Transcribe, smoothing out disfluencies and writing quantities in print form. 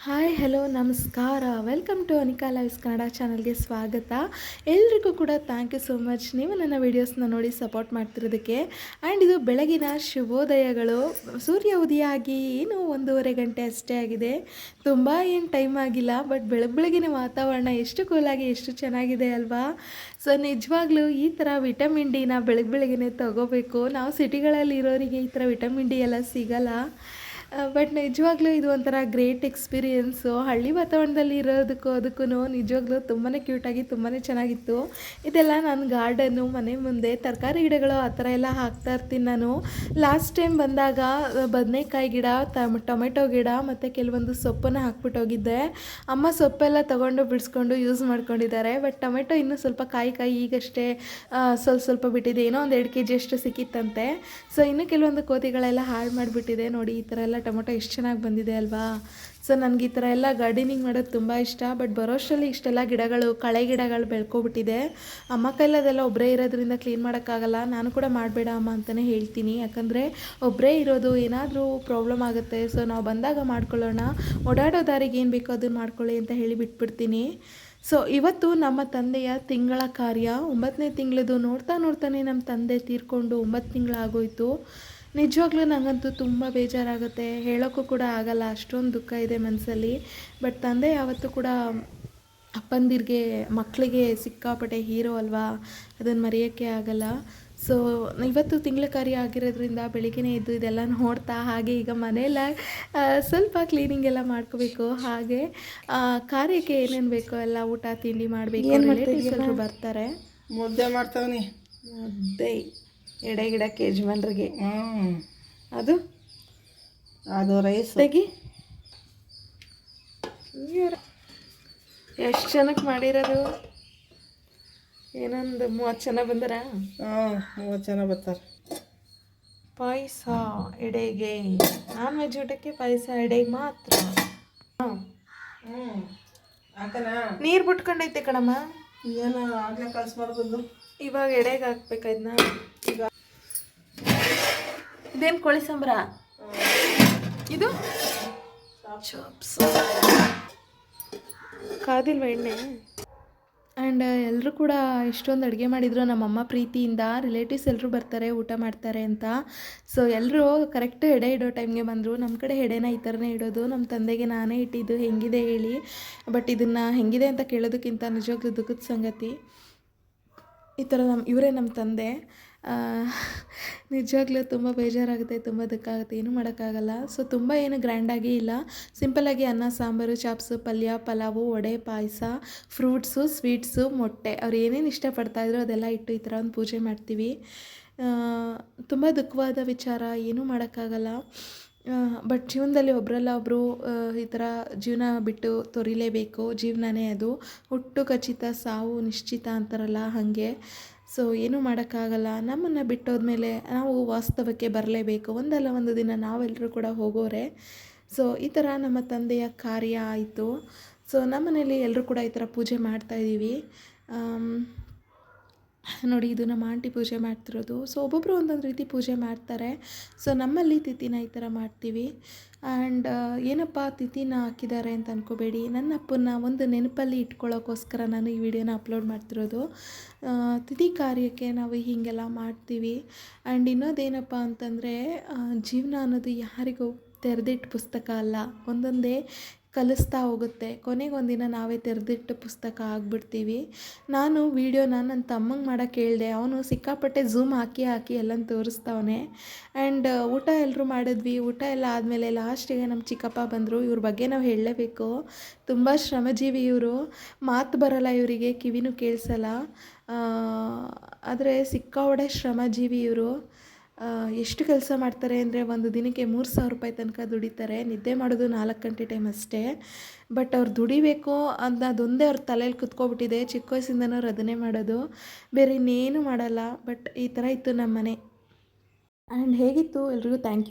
Hi hello ನಮಸ್ಕಾರ. Welcome to Anika lives Kannada ಚಾನಲ್ಗೆ ಸ್ವಾಗತ. ಎಲ್ರಿಗೂ ಕೂಡ ಥ್ಯಾಂಕ್ ಯು ಸೋ ಮಚ್ ನೀವು ನನ್ನ ವೀಡಿಯೋಸ್ನ ನೋಡಿ ಸಪೋರ್ಟ್ ಮಾಡ್ತಿರೋದಕ್ಕೆ. ಆ್ಯಂಡ್ ಇದು ಬೆಳಗಿನ ಶುಭೋದಯಗಳು. ಸೂರ್ಯ ಉದಯ ಆಗಿ ಏನು 1:30 ಗಂಟೆ ಅಷ್ಟೇ ಆಗಿದೆ. ತುಂಬ ಏನು ಟೈಮ್ ಆಗಿಲ್ಲ, ಬಟ್ ಬೆಳಗಿನ ವಾತಾವರಣ ಎಷ್ಟು ಕೂಲಾಗಿ ಎಷ್ಟು ಚೆನ್ನಾಗಿದೆ ಅಲ್ವಾ. ಸೊ ನಿಜವಾಗ್ಲೂ ಈ ಥರ ವಿಟಮಿನ್ ಡಿನ ಬೆಳಗ್ಗೆ ತಗೋಬೇಕು. ನಾವು ಸಿಟಿಗಳಲ್ಲಿ ಇರೋರಿಗೆ ಈ ಥರ ವಿಟಮಿನ್ ಡಿ ಎಲ್ಲ ಸಿಗಲ್ಲ. ಬಟ್ ನಿಜವಾಗ್ಲೂ ಇದು ಒಂಥರ ಗ್ರೇಟ್ ಎಕ್ಸ್ಪೀರಿಯೆನ್ಸು. ಹಳ್ಳಿ ವಾತಾವರಣದಲ್ಲಿ ಇರೋದಕ್ಕೂ ಅದಕ್ಕೂ ನಿಜವಾಗ್ಲೂ ತುಂಬಾ ಕ್ಯೂಟಾಗಿ ತುಂಬಾ ಚೆನ್ನಾಗಿತ್ತು. ಇದೆಲ್ಲ ನನ್ನ ಗಾರ್ಡನ್ನು, ಮನೆ ಮುಂದೆ ತರಕಾರಿ ಗಿಡಗಳು ಆ ಥರ ಎಲ್ಲ ಹಾಕ್ತಾ ಇರ್ತೀನಿ ನಾನು. ಲಾಸ್ಟ್ ಟೈಮ್ ಬಂದಾಗ ಬದನೆಕಾಯಿ ಗಿಡ, ಟೊಮೆಟೊ ಗಿಡ ಮತ್ತು ಕೆಲವೊಂದು ಸೊಪ್ಪನ್ನು ಹಾಕ್ಬಿಟ್ಟು ಹೋಗಿದ್ದೆ. ಅಮ್ಮ ಸೊಪ್ಪೆಲ್ಲ ತೊಗೊಂಡು ಬಿಡಿಸ್ಕೊಂಡು ಯೂಸ್ ಮಾಡ್ಕೊಂಡಿದ್ದಾರೆ. ಬಟ್ ಟೊಮೆಟೊ ಇನ್ನೂ ಸ್ವಲ್ಪ ಕಾಯಿ ಈಗಷ್ಟೇ ಸ್ವಲ್ಪ ಬಿಟ್ಟಿದೆ. ಏನೋ ಒಂದು 2 kg ಅಷ್ಟು ಸಿಕ್ಕಿತ್ತಂತೆ. ಸೊ ಇನ್ನೂ ಕೆಲವೊಂದು ಕೋತಿಗಳೆಲ್ಲ ಹಾಳು ಮಾಡಿಬಿಟ್ಟಿದೆ. ನೋಡಿ ಈ ಥರ ಎಲ್ಲ ಟೊಮೆಟೊ ಎಷ್ಟು ಚೆನ್ನಾಗಿ ಬಂದಿದೆ ಅಲ್ವಾ. ಸೊ ನನಗೆ ಈ ಥರ ಎಲ್ಲ ಗಾರ್ಡನಿಂಗ್ ಮಾಡೋದು ತುಂಬ ಇಷ್ಟ. ಬಟ್ ಬರೋಷ್ಟರಲ್ಲಿ ಇಷ್ಟೆಲ್ಲ ಕಳೆ ಗಿಡಗಳು ಬೆಳ್ಕೊಬಿಟ್ಟಿದೆ. ಅಮ್ಮ ಕೈಲದೆಲ್ಲ ಒಬ್ಬರೇ ಇರೋದ್ರಿಂದ ಕ್ಲೀನ್ ಮಾಡೋಕ್ಕಾಗಲ್ಲ. ನಾನು ಕೂಡ ಮಾಡಬೇಡ ಅಮ್ಮ ಅಂತಲೇ ಹೇಳ್ತೀನಿ. ಯಾಕಂದರೆ ಒಬ್ಬರೇ ಇರೋದು ಏನಾದರೂ ಪ್ರಾಬ್ಲಮ್ ಆಗುತ್ತೆ. ಸೊ ನಾವು ಬಂದಾಗ ಮಾಡ್ಕೊಳ್ಳೋಣ, ಓಡಾಡೋ ದಾರಿಗೆ ಏನು ಬೇಕೋ ಅದನ್ನು ಮಾಡ್ಕೊಳ್ಳಿ ಅಂತ ಹೇಳಿ ಬಿಟ್ಬಿಡ್ತೀನಿ. ಸೊ ಇವತ್ತು ನಮ್ಮ ತಂದೆಯ ತಿಂಗಳ ಕಾರ್ಯ, 9ನೇ ತಿಂಗಳದು. ನೋಡ್ತಾನೆ ನಮ್ಮ ತಂದೆ ತೀರ್ಕೊಂಡು 9 ತಿಂಗಳಾಗೋಯ್ತು. ನಿಜವಾಗ್ಲೂ ನನಗಂತೂ ತುಂಬ ಬೇಜಾರಾಗುತ್ತೆ, ಹೇಳೋಕ್ಕೂ ಕೂಡ ಆಗಲ್ಲ, ಅಷ್ಟೊಂದು ದುಃಖ ಇದೆ ಮನಸ್ಸಲ್ಲಿ. ಬಟ್ ತಂದೆ ಯಾವತ್ತೂ ಕೂಡ ಅಪ್ಪಂದಿರಿಗೆ, ಮಕ್ಕಳಿಗೆ ಸಿಕ್ಕಾಪಟ್ಟೆ ಹೀರೋ ಅಲ್ವಾ, ಅದನ್ನು ಮರೆಯೋಕ್ಕೆ ಆಗಲ್ಲ. ಸೊ ಇವತ್ತು ತಿಂಗಳ ಕಾರ್ಯ ಆಗಿರೋದ್ರಿಂದ ಬೆಳಿಗ್ಗೆನೇ ಎದ್ದು ಇದೆಲ್ಲ ನೋಡ್ತಾ ಹಾಗೆ ಈಗ ಮನೆಯೆಲ್ಲ ಸ್ವಲ್ಪ ಕ್ಲೀನಿಂಗ್ ಎಲ್ಲ ಮಾಡ್ಕೋಬೇಕು. ಹಾಗೆ ಕಾರ್ಯಕ್ಕೆ ಏನೇನು ಬೇಕೋ ಎಲ್ಲ ಊಟ ತಿಂಡಿ ಮಾಡಬೇಕು. ರಿಲೇಟಿವ್ಸ್ ಎಲ್ಲರೂ ಬರ್ತಾರೆ. ಮುದ್ದೆ ಮಾಡ್ತಾವನಿ. ಮುದ್ದೆ ಎಡೆಗಿಡಕ್ಕೆ ಯಜಮಾನ್ರಿಗೆ. ಅದು ರೈಸ್ ತೆಗಿ. ಎಷ್ಟು ಜನಕ್ಕೆ ಮಾಡಿರೋದು? ಏನೊಂದು 30 ಜನ ಬಂದಾರ. 30 ಜನ ಬರ್ತಾರೆ. ಪಾಯಸ ಎಡೆಗೆ, ನಾನ್ ವೆಜ್ ಊಟಕ್ಕೆ ಪಾಯಸ, ಎಡೆಗೆ ಮಾತ್ರ. ನೀರು ಬಿಟ್ಕೊಂಡೈತೆ ಕಣಮ್ಮ. ಏನು ಆಗಲೇ ಕಳಿಸ್ಬಾರ್ದು. ಇವಾಗ ಎಡೆಗೆ ಹಾಕ್ಬೇಕಾಯ್ತನಾ? ಈಗ ಇದೇನು ಕೋಳಿ ಸಾಂಬ್ರ? ಇದು ಚಾಪ್ಸ್. ಕಾದಿಲ್ವ ಎಣ್ಣೆ? ಆ್ಯಂಡ್ ಎಲ್ಲರೂ ಕೂಡ ಇಷ್ಟೊಂದು ಅಡುಗೆ ಮಾಡಿದರು ನಮ್ಮಮ್ಮ ಪ್ರೀತಿಯಿಂದ. ರಿಲೇಟಿವ್ಸ್ ಎಲ್ಲರೂ ಬರ್ತಾರೆ, ಊಟ ಮಾಡ್ತಾರೆ ಅಂತ. ಸೊ ಎಲ್ಲರೂ ಕರೆಕ್ಟ್ ಎಡೆ ಇಡೋ ಟೈಮ್ಗೆ ಬಂದರು. ನಮ್ಮ ಕಡೆ ಎಡೆನ ಈ ಥರನೇ ಇಡೋದು. ನಮ್ಮ ತಂದೆಗೆ ನಾನೇ ಇಟ್ಟಿದ್ದು, ಹೆಂಗಿದೆ ಹೇಳಿ. ಬಟ್ ಇದನ್ನು ಹೆಂಗಿದೆ ಅಂತ ಕೇಳೋದಕ್ಕಿಂತ ನಿಜವಾಗ್ಲೂ ದುಃಖದ ಸಂಗತಿ. ಈ ಥರ ಇವರೇ ನಮ್ಮ ತಂದೆ. ನಿಜವಾಗ್ಲೂ ತುಂಬ ಬೇಜಾರಾಗುತ್ತೆ, ತುಂಬ ದುಃಖ ಆಗುತ್ತೆ, ಏನೂ ಮಾಡೋಕ್ಕಾಗಲ್ಲ. ಸೊ ತುಂಬ ಏನು ಗ್ರ್ಯಾಂಡಾಗಿ ಇಲ್ಲ, ಸಿಂಪಲ್ಲಾಗಿ ಅನ್ನ ಸಾಂಬಾರು, ಚಾಪ್ಸು, ಪಲ್ಯ, ಪಲಾವು, ವಡೆ, ಪಾಯಸ, ಫ್ರೂಟ್ಸು, ಸ್ವೀಟ್ಸು, ಮೊಟ್ಟೆ, ಅವ್ರು ಏನೇನು ಇಷ್ಟಪಡ್ತಾಯಿದ್ರು ಅದೆಲ್ಲ ಇಟ್ಟು ಈ ಥರ ಒಂದು ಪೂಜೆ ಮಾಡ್ತೀವಿ. ತುಂಬ ದುಃಖವಾದ ವಿಚಾರ, ಏನೂ ಮಾಡೋಕ್ಕಾಗಲ್ಲ. ಬಟ್ ಜೀವನದಲ್ಲಿ ಒಬ್ಬರಲ್ಲ ಒಬ್ಬರು ಈ ಥರ ಜೀವನ ಬಿಟ್ಟು ತೊರಿಲೇಬೇಕು. ಜೀವನನೇ ಅದು, ಹುಟ್ಟು ಖಚಿತ, ಸಾವು ನಿಶ್ಚಿತ ಅಂತಾರಲ್ಲ ಹಾಗೆ. ಸೊ ಏನೂ ಮಾಡೋಕ್ಕಾಗಲ್ಲ. ನಮ್ಮನ್ನು ಬಿಟ್ಟೋದ್ಮೇಲೆ ನಾವು ವಾಸ್ತವಕ್ಕೆ ಬರಲೇಬೇಕು. ಒಂದಲ್ಲ ಒಂದು ದಿನ ನಾವೆಲ್ಲರೂ ಕೂಡ ಹೋಗೋರೆ. ಸೊ ಈ ಥರ ನಮ್ಮ ತಂದೆಯ ಕಾರ್ಯ ಆಯಿತು. ಸೊ ನಮ್ಮನೇಲಿ ಎಲ್ಲರೂ ಕೂಡ ಈ ಥರ ಪೂಜೆ ಮಾಡ್ತಾಯಿದ್ದೀವಿ. ನೋಡಿ, ಇದು ನಮ್ಮ ಆಂಟಿ ಪೂಜೆ ಮಾಡ್ತಿರೋದು. ಸೊ ಒಬ್ಬೊಬ್ಬರು ಒಂದೊಂದು ರೀತಿ ಪೂಜೆ ಮಾಡ್ತಾರೆ. ಸೊ ನಮ್ಮಲ್ಲಿ ತಿಥಿನ ಈ ಥರ ಮಾಡ್ತೀವಿ. ಆ್ಯಂಡ್ ಏನಪ್ಪ ತಿಥಿನ ಹಾಕಿದ್ದಾರೆ ಅಂತ ಅಂದ್ಕೋಬೇಡಿ, ನನ್ನ ಅಪ್ಪನ್ನ ಒಂದು ನೆನಪಲ್ಲಿ ಇಟ್ಕೊಳ್ಳೋಕ್ಕೋಸ್ಕರ ನಾನು ಈ ವಿಡಿಯೋನ ಅಪ್ಲೋಡ್ ಮಾಡ್ತಿರೋದು. ತಿಥಿ ಕಾರ್ಯಕ್ಕೆ ನಾವು ಹೀಗೆಲ್ಲ ಮಾಡ್ತೀವಿ. ಆ್ಯಂಡ್ ಇನ್ನೊಂದೇನಪ್ಪ ಅಂತಂದರೆ, ಜೀವನ ಅನ್ನೋದು ಯಾರಿಗೂ ತೆರೆದಿಟ್ಟ ಪುಸ್ತಕ ಅಲ್ಲ, ಒಂದೊಂದೇ ಕಲಿಸ್ತಾ ಹೋಗುತ್ತೆ. ಕೊನೆಗೊಂದಿನ ನಾವೇ ತೆರೆದಿಟ್ಟು ಪುಸ್ತಕ ಆಗಿಬಿಡ್ತೀವಿ. ನಾನು ವೀಡಿಯೋನ ನನ್ನ ತಮ್ಮಂಗೆ ಮಾಡೋಕ್ಕೆ ಹೇಳಿದೆ. ಅವನು ಸಿಕ್ಕಾಪಟ್ಟೆ ಝೂಮ್ ಹಾಕಿ ಎಲ್ಲನೂ ತೋರಿಸ್ತಾವನೆ. ಆ್ಯಂಡ್ ಊಟ ಎಲ್ಲರೂ ಮಾಡಿದ್ವಿ. ಊಟ ಎಲ್ಲ ಆದಮೇಲೆ ಲಾಸ್ಟಿಗೆ ನಮ್ಮ ಚಿಕ್ಕಪ್ಪ ಬಂದರು. ಇವ್ರ ಬಗ್ಗೆ ನಾವು ಹೇಳಲೇಬೇಕು, ತುಂಬ ಶ್ರಮಜೀವಿ ಇವರು. ಮಾತು ಬರೋಲ್ಲ ಇವರಿಗೆ, ಕಿವಿನೂ ಕೇಳಿಸಲ್ಲ. ಆದರೆ ಸಿಕ್ಕಾಪಟ್ಟೆ ಶ್ರಮಜೀವಿ ಇವರು. ಎಷ್ಟು ಕೆಲಸ ಮಾಡ್ತಾರೆ ಅಂದರೆ, ಒಂದು ದಿನಕ್ಕೆ 3,000 ರೂಪಾಯಿ ತನಕ ದುಡಿತಾರೆ. ನಿದ್ದೆ ಮಾಡೋದು 4 ಗಂಟೆ ಟೈಮ್ ಅಷ್ಟೇ. ಬಟ್ ಅವ್ರು ದುಡಿಬೇಕು ಅಂತ ಅದೊಂದೇ ಅವ್ರ ತಲೆಯಲ್ಲಿ ಕುತ್ಕೊಬಿಟ್ಟಿದೆ. ಚಿಕ್ಕ ವಯಸ್ಸಿಂದನೂ ಅವ್ರು ಅದನ್ನೇ ಮಾಡೋದು, ಬೇರೆ ಇನ್ನೇನು ಮಾಡಲ್ಲ. ಬಟ್ ಈ ಥರ ಇತ್ತು ನಮ್ಮ ಮನೆ. ಆ್ಯಂಡ್ ಹೇಗಿತ್ತು ಎಲ್ರಿಗೂ ಥ್ಯಾಂಕ್ ಯು.